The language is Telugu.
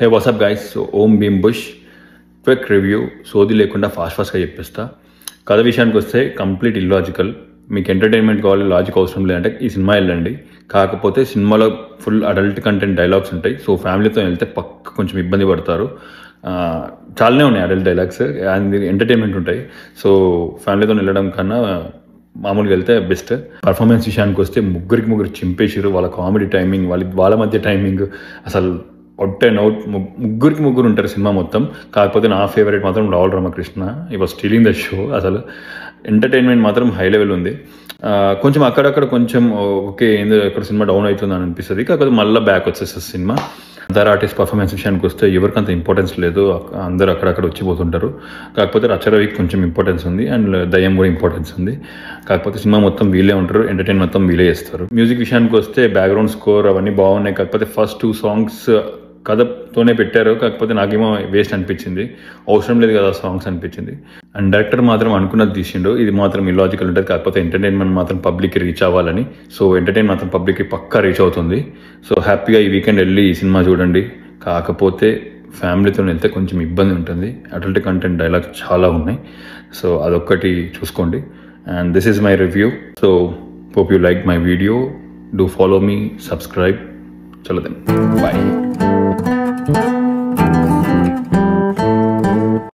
హే వాట్సాప్ గైస్, సో ఓం భీమ్ బుష్ క్విక్ రివ్యూ. సోది లేకుండా ఫాస్ట్గా చెప్పేస్తా. కథ విషయానికి వస్తే కంప్లీట్ ఇల్లాజికల్. మీకు ఎంటర్టైన్మెంట్ కావాలి, లాజిక్ అవసరం లేదంటే ఈ సినిమా వెళ్ళండి. కాకపోతే సినిమాలో ఫుల్ అడల్ట్ కంటెంట్ డైలాగ్స్ ఉంటాయి. సో ఫ్యామిలీతో వెళ్తే పక్క కొంచెం ఇబ్బంది పడతారు. చాలానే ఉన్నాయి అడల్ట్ డైలాగ్స్ అండ్ ఎంటర్టైన్మెంట్ ఉంటాయి. సో ఫ్యామిలీతో వెళ్ళడం కన్నా మామూలుగా వెళ్తే బెస్ట్. పర్ఫార్మెన్స్ విషయానికి వస్తే ముగ్గురు చింపేసారు. వాళ్ళ కామెడీ టైమింగ్, వాళ్ళ మధ్య టైమింగ్ అసలు అవుట్ అండ్ అవుట్. ముగ్గురు ఉంటారు సినిమా మొత్తం. కాకపోతే నా ఫేవరెట్ మాత్రం రావుల్ రామకృష్ణ. ఈ వాజ్ స్టీలింగ్ ద షో. అసలు ఎంటర్టైన్మెంట్ మాత్రం హై లెవెల్ ఉంది. కొంచెం అక్కడక్కడ కొంచెం ఓకే ఏందో ఎక్కడ సినిమా డౌన్ అవుతుంది అని అనిపిస్తుంది. కాకపోతే మళ్ళీ బ్యాక్ వచ్చేస్తుంది సినిమా. అదర్ ఆర్టిస్ట్ పర్ఫార్మెన్స్ విషయానికి వస్తే ఎవరికంత ఇంపార్టెన్స్ లేదు, అందరూ అక్కడక్కడ వచ్చిపోతుంటారు. కాకపోతే రచరవికి కొంచెం ఇంపార్టెన్స్ ఉంది అండ్ దయ్యం కూడా ఇంపార్టెన్స్ ఉంది. కాకపోతే సినిమా మొత్తం వీళ్ళే ఉంటారు, ఎంటర్టైన్ మొత్తం వీళ్ళే చేస్తారు. మ్యూజిక్ విషయానికి వస్తే బ్యాక్గ్రౌండ్ స్కోర్ అవన్నీ బాగున్నాయి. కాకపోతే ఫస్ట్ 2 సాంగ్స్ కథతోనే పెట్టారు. కాకపోతే నాకేమో వేస్ట్ అనిపించింది, అవసరం లేదు కదా సాంగ్స్ అనిపించింది. అండ్ డైరెక్టర్ మాత్రం అనుకున్నది తీసిండు. ఇది మాత్రం ఇల్లాజికల్ ఉంటుంది. కాకపోతే ఎంటర్టైన్మెంట్ మాత్రం పబ్లిక్కి రీచ్ అవ్వాలని. సో ఎంటర్టైన్ మాత్రం పబ్లిక్కి పక్కా రీచ్ అవుతుంది. సో హ్యాపీగా ఈ వీకెండ్ వెళ్ళి ఈ సినిమా చూడండి. కాకపోతే ఫ్యామిలీతో వెళ్తే కొంచెం ఇబ్బంది ఉంటుంది. అడల్ట్ కంటెంట్ డైలాగ్స్ చాలా ఉన్నాయి. సో అదొక్కటి చూసుకోండి. And this is my review. So hope you like my video. Do follow me, subscribe. Chalo then, bye.